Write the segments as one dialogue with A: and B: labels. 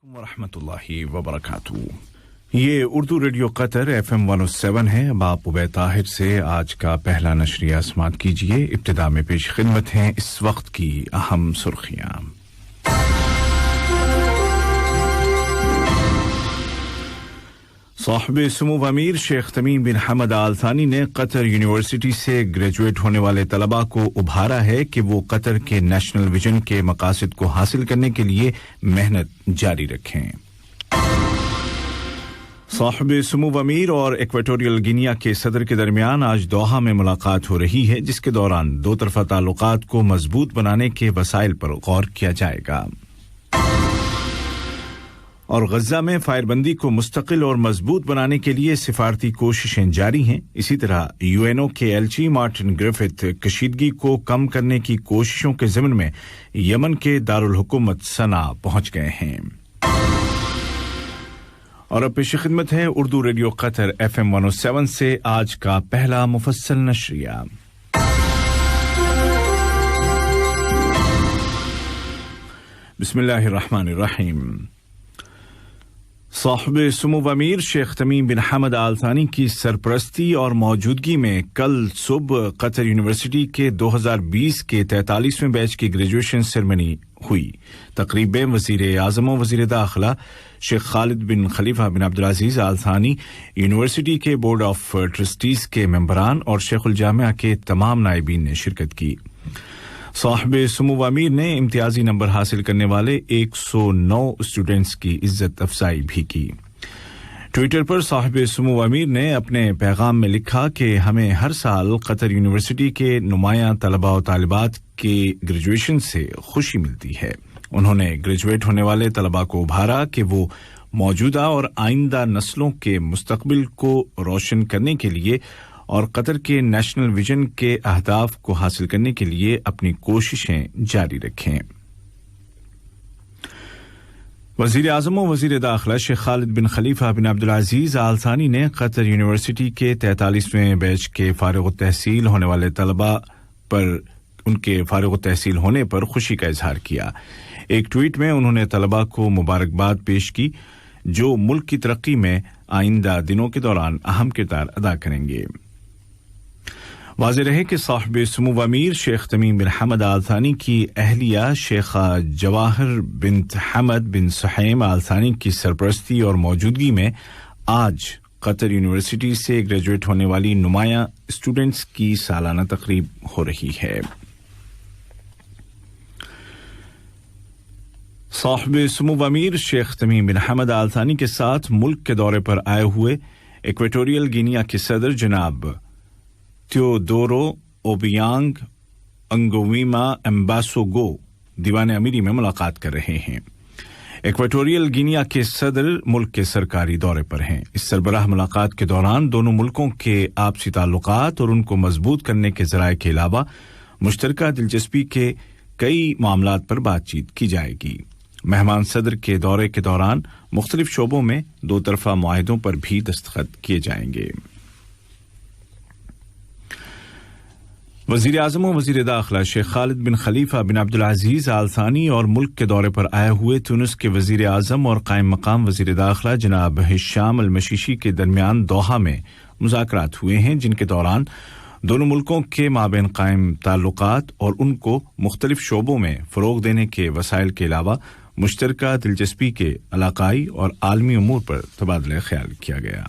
A: वरहमतुल्लाहि वबरकातुहू। ये Urdu radio Qatar FM 107 है। अब आप उबैद ताहिर से आज का पहला नशरिया समाअत कीजिए। इब्तिदा में पेश खिदमत हैं इस वक्त की अहम सुर्खियां। साहिब सुमूव अमीर शेख तमीम बिन हमद आल थानी ने कतर यूनिवर्सिटी से ग्रेजुएट होने वाले तलबा को उभारा है कि वो कतर के नेशनल विजन के मकासद को हासिल करने के लिए मेहनत जारी रखें। साहिब सुमूव अमीर और इक्वेटोरियल गिनिया के सदर के दरमियान आज दोहा में मुलाकात हो रही है, जिसके दौरान दो तरफा ताल्लुकात को मजबूत बनाने के वसाइल पर गौर किया जाएगा। और गजा में फायरबंदी को मुस्तकिल और मजबूत बनाने के लिए सिफारती कोशिशें जारी हैं। इसी तरह यूएनओ के एलची मार्टिन ग्रिफिथ कशीदगी को कम करने की कोशिशों के ज़िम्न में यमन के दारुल हुकूमत सना पहुंच गए हैं। और अब पेश खिदमत है उर्दू रेडियो कतर FM 107 से आज का पहला मुफस्सल नशरिया। बिस्मिल्लाहिर्रहमानिर्रहीम। साहिब सुमूव अमीर शेख तमीम बिन हमद आल थानी की सरपरस्ती और मौजूदगी में कल सुबह कतर यूनिवर्सिटी के 2020 के 43वें बैच की ग्रेजुएशन सेरेमनी हुई। तकरीब में वज़ीर आज़म और वज़ीर दाखिला शेख खालिद बिन खलीफा बिन अब्दुल अजीज आल थानी, यूनिवर्सिटी के बोर्ड ऑफ ट्रस्टीज के मेंबरान और शेखुल जामिया के तमाम नायबीन ने शिरकत की। साहिब सुमूव अमीर ने इम्तियाजी नंबर हासिल करने वाले 109 स्टूडेंट्स की इज्जत अफजाई भी की। ट्विटर पर साहिब सुमूव अमीर ने अपने पैगाम में लिखा कि हमें हर साल कतर यूनिवर्सिटी के नुमायां तलबा और तालिबात के ग्रेजुएशन से खुशी मिलती है। उन्होंने ग्रेजुएट होने वाले तलबा को उभारा कि वो मौजूदा और आइंदा नस्लों के मुस्तकबिल को रोशन करने के लिए और कतर के नेशनल विजन के अहदाफ को हासिल करने के लिए अपनी कोशिशें जारी रखें। वज़ीर आज़म और वज़ीर दाखिला शेख खालिद बिन खलीफा बिन अब्दुल अजीज आल थानी ने कतर यूनिवर्सिटी के 43वें बैच के फारिग-उत-तहसील होने वाले तलबा पर उनके फारिग-उत-तहसील होने पर खुशी का इजहार किया। एक ट्वीट में उन्होंने तलबा को मुबारकबाद पेश की जो मुल्क की तरक्की में आइंदा दिनों के दौरान अहम किरदार अदा करेंगे। वाज़ेह रहे कि साहिब सुमूव अमीर शेख तमीम बिन हमद आल थानी की अहलिया शेखा जवाहर बिन्त हमद बिन सुहैम आल थानी की सरपरस्ती और मौजूदगी में आज कतर यूनिवर्सिटी से ग्रेजुएट होने वाली नुमायां स्टूडेंट्स की सालाना तकरीब हो रही है। साहिब सुमूव अमीर शेख तमीम बिन हमद आल थानी के साथ मुल्क के दौरे पर आए हुए इक्वेटोरियल गिनिया के सदर जनाब त्योदोरो ओबियांग अंगोविमा एम्बासोगो दीवान अमीरी में मुलाकात कर रहे हैं। इक्वेटोरियल गिनिया के सदर मुल्क के सरकारी दौरे पर हैं। इस सरबराह मुलाकात के दौरान दोनों मुल्कों के आपसी ताल्लुकात और उनको मजबूत करने के ज़राए के अलावा मुश्तरका दिलचस्पी के कई मामलात पर बातचीत की जाएगी। मेहमान सदर के दौरे के दौरान मुख्तलिफ शोबों में दो तरफा मुआहिदों पर भी दस्तखत किए जाएंगे। वज़ीर आज़म और वज़ीर दाखिला शेख खालिद बिन खलीफा बिन अब्दुल अजीज आल थानी और मुल्क के दौरे पर आए हुए तुनिस के वज़ीर आज़म और कायम मकाम वज़ीर दाखिला जनाब हिशाम अल मशीशी के दरमियान दोहा में मुज़ाकरात हुए हैं, जिनके दौरान दोनों मुल्कों के माबैन कायम ताल्लुकात और उनको मुख्तलिफ शोबों में फ़रोग़ देने के वसाइल के अलावा मुश्तरका दिलचस्पी के इलाकाई और आलमी उमूर पर तबादला ख्याल किया गया।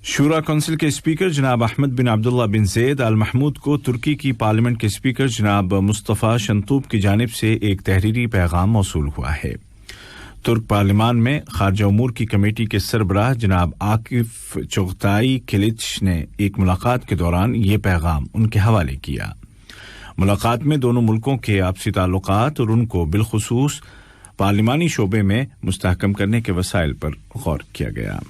A: शूरा काउंसिल के स्पीकर जनाब अहमद बिन अब्दुल्ला बिन ज़ैद अल महमूद को तुर्की की पार्लियामेंट के स्पीकर जनाब मुस्तफ़ा शंतूब की जानिब से एक तहरीरी पैगाम मौसूल हुआ है। तुर्क पार्लियामान में खारजा उमूर की कमेटी के सरबराह जनाब आकिफ चोगताई किलिच ने एक मुलाकात के दौरान ये पैगाम उनके हवाले किया। मुलाकात में दोनों मुल्कों के आपसी ताल्लुकात और उनको बिलखुसूस पार्लिमानी शोबे में मुस्तहकम करने के वसाइल पर गौर किया गया।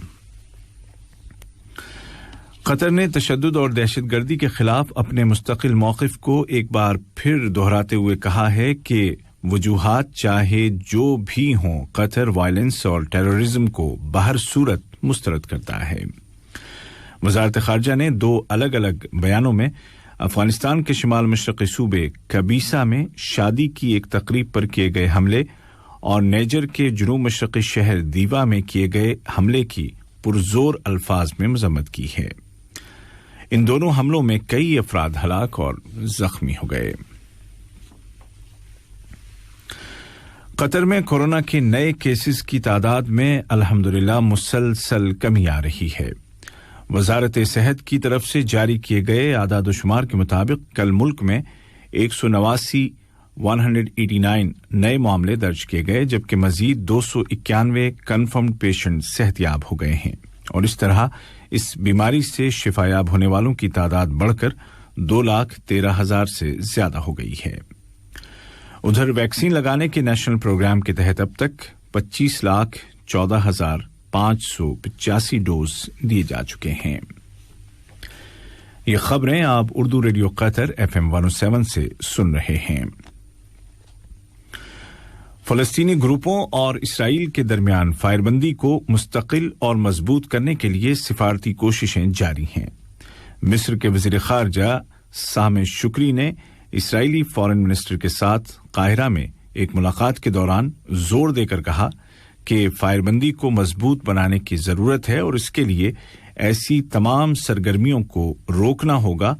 A: कतर ने तशद्दुद और दहशतगर्दी के खिलाफ अपने मुस्तकिल मौक़िफ़ को एक बार फिर दोहराते हुए कहा है कि वजूहात चाहे जो भी हों, कतर वायलेंस और टेररिज्म को बहर सूरत मुस्तरद करता है। वज़ारत ख़ारजा ने दो अलग अलग बयानों में افغانستان کے شمال مشرقی صوبے کبیسا میں شادی کی ایک تقریب پر کیے گئے حملے اور نیجر کے جنوب مشرقی شہر دیوا میں کیے گئے حملے کی پرزور الفاظ میں مذمت کی ہے۔ ان دونوں حملوں میں کئی افراد ہلاک اور زخمی ہو گئے۔ قطر میں کورونا کے نئے کیسز کی تعداد میں الحمدللہ مسلسل کمی آ رہی ہے۔ وزارت صحت کی طرف سے جاری کیے گئے اعداد و شمار کے مطابق کل ملک میں 189 نئے معاملے درج کیے گئے، جبکہ مزید 291 کنفرمڈ پیشنٹ صحت یاب ہو گئے ہیں، اور اس طرح اس بیماری سے شفا یاب ہونے والوں کی تعداد بڑھ کر 2,13,000 سے زیادہ ہو گئی ہے۔ ادھر ویکسین لگانے کے نیشنل پروگرام کے تحت اب تک 25,14,585 ڈوز دیے جا چکے ہیں۔ یہ خبریں آپ اردو ریڈیو قطر FM 107 سے سن رہے ہیں۔ فلسطینی گروپوں اور اسرائیل کے درمیان فائر بندی کو مستقل اور مضبوط کرنے کے لیے سفارتی کوششیں جاری ہیں۔ مصر کے وزیر خارجہ سامح شکری نے اسرائیلی فارن منسٹر کے ساتھ قاہرہ میں ایک ملاقات کے دوران زور دے کر کہا کہ فائر بندی کو مضبوط بنانے کی ضرورت ہے اور اس کے لیے ایسی تمام سرگرمیوں کو روکنا ہوگا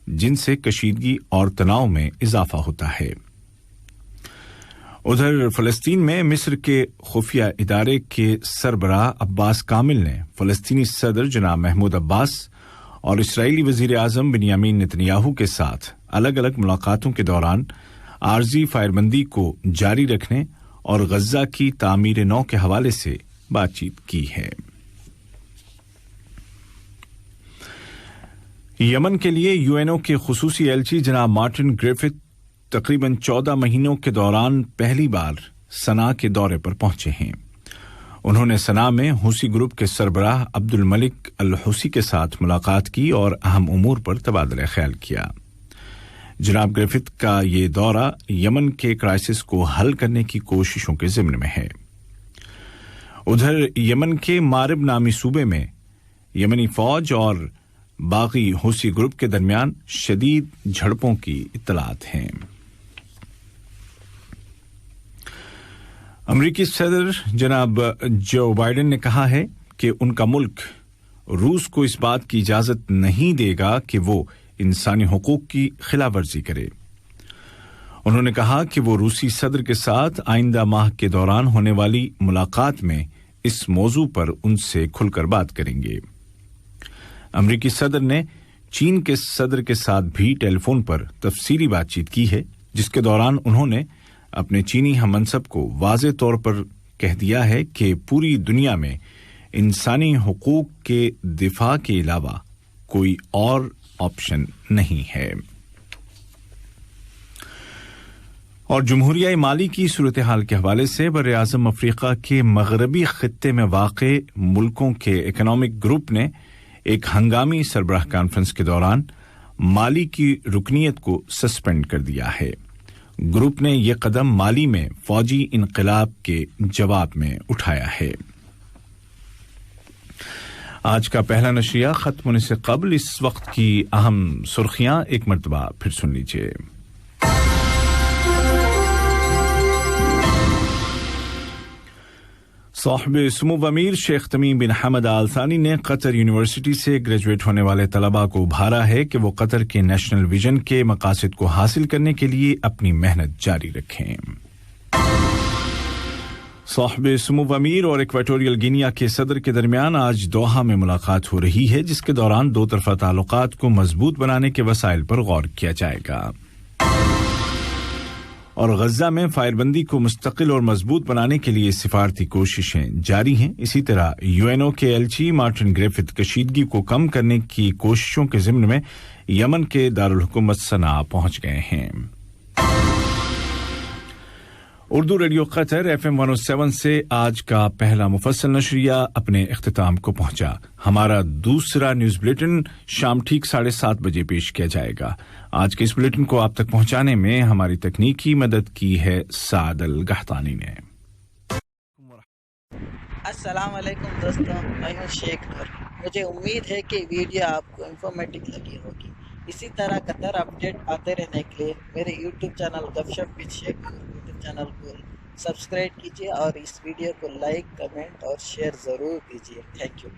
A: جن سے کشیدگی اور تناؤ میں اضافہ ہوتا ہے۔ ادھر فلسطین میں مصر کے خفیہ ادارے کے سربراہ عباس کامل نے فلسطینی صدر جناب محمود عباس اور اسرائیلی وزیر اعظم بنیامین نتنیاہو کے ساتھ الگ الگ ملاقاتوں کے دوران عارضی فائر بندی کو جاری رکھنے اور غزہ کی تعمیر نو کے حوالے سے بات چیت کی ہے۔ یمن کے لیے UNO کے خصوصی ایلچی جناب مارٹن گریفتھ تقریباً 14 مہینوں کے دوران پہلی بار صنعاء کے دورے پر پہنچے ہیں۔ انہوں نے صنعاء میں حوثی گروپ کے سربراہ عبد الملک الحوثی کے ساتھ ملاقات کی اور اہم امور پر تبادلہ خیال کیا۔ جناب گریفتھ کا یہ دورہ یمن کے کرائسس کو حل کرنے کی کوششوں کے ضمن میں ہے۔ ادھر یمن کے مارب نامی صوبے میں یمنی فوج اور باغی حوثی گروپ کے درمیان شدید جھڑپوں کی اطلاعات ہیں۔ امریکی صدر جناب جو بائیڈن نے کہا ہے کہ ان کا ملک روس کو اس بات کی اجازت نہیں دے گا کہ وہ انسانی حقوق کی خلاف ورزی کرے۔ انہوں نے کہا کہ وہ روسی صدر کے ساتھ آئندہ ماہ کے دوران ہونے والی ملاقات میں اس موضوع پر ان سے کھل کر بات کریں گے۔ امریکی صدر نے چین کے صدر کے ساتھ بھی ٹیلی فون پر تفصیلی بات چیت کی ہے، جس کے دوران انہوں نے اپنے چینی ہم منصب کو واضح طور پر کہہ دیا ہے کہ پوری دنیا میں انسانی حقوق کے دفاع کے علاوہ کوئی اور آپشن نہیں ہے۔ اور جمہوریہ مالی کی صورتحال کے حوالے سے براعظم افریقہ کے مغربی خطے میں واقع ملکوں کے اکنامک گروپ نے ایک ہنگامی سربراہ کانفرنس کے دوران مالی کی رکنیت کو سسپینڈ کر دیا ہے۔ گروپ نے یہ قدم مالی میں فوجی انقلاب کے جواب میں اٹھایا ہے۔ آج کا پہلا نشریہ ختم ہونے سے قبل اس وقت کی اہم سرخیاں ایک مرتبہ پھر سن لیجیے۔ صاحب سمو امیر شیخ تمیم بن حمد آل ثانی نے قطر یونیورسٹی سے گریجویٹ ہونے والے طلباء کو ابھارا ہے کہ وہ قطر کے نیشنل ویژن کے مقاصد کو حاصل کرنے کے لیے اپنی محنت جاری رکھیں۔ صاحب سمو امیر اور ایکواٹوریل گینیا کے صدر کے درمیان آج دوحہ میں ملاقات ہو رہی ہے، جس کے دوران دو طرفہ تعلقات کو مضبوط بنانے کے وسائل پر غور کیا جائے گا۔ اور غزہ میں فائر بندی کو مستقل اور مضبوط بنانے کے لیے سفارتی کوششیں جاری ہیں۔ اسی طرح UNO کے ایلچی مارٹن گریفتھ کشیدگی کو کم کرنے کی کوششوں کے ضمن میں یمن کے دارالحکومت صنعاء پہنچ گئے ہیں۔ اردو ریڈیو قطر FM 107 سے آج کا پہلا مفصل نشریہ اپنے اختتام کو پہنچا۔ ہمارا دوسرا نیوز بلیٹن شام ٹھیک 7:30 بجے پیش کیا جائے گا۔ آج کے اس بلیٹن کو آپ تک پہنچانے میں ہماری تکنیکی مدد کی ہے سعد الگحطانی نے۔
B: السلام علیکم دوستوں، میں ہوں شیخ نور۔ مجھے امید ہے کہ ویڈیو آپ کو انفارمیٹو لگی ہوگی۔ اسی طرح قطر اپڈیٹ آتے رہنے کے لیے میرے یوٹیوب چینل گپ ship with Sheikh YouTube channel کو سبسکرائب کیجیے اور اس ویڈیو کو لائک کمنٹ اور شیئر ضرور کیجیے. Thank you.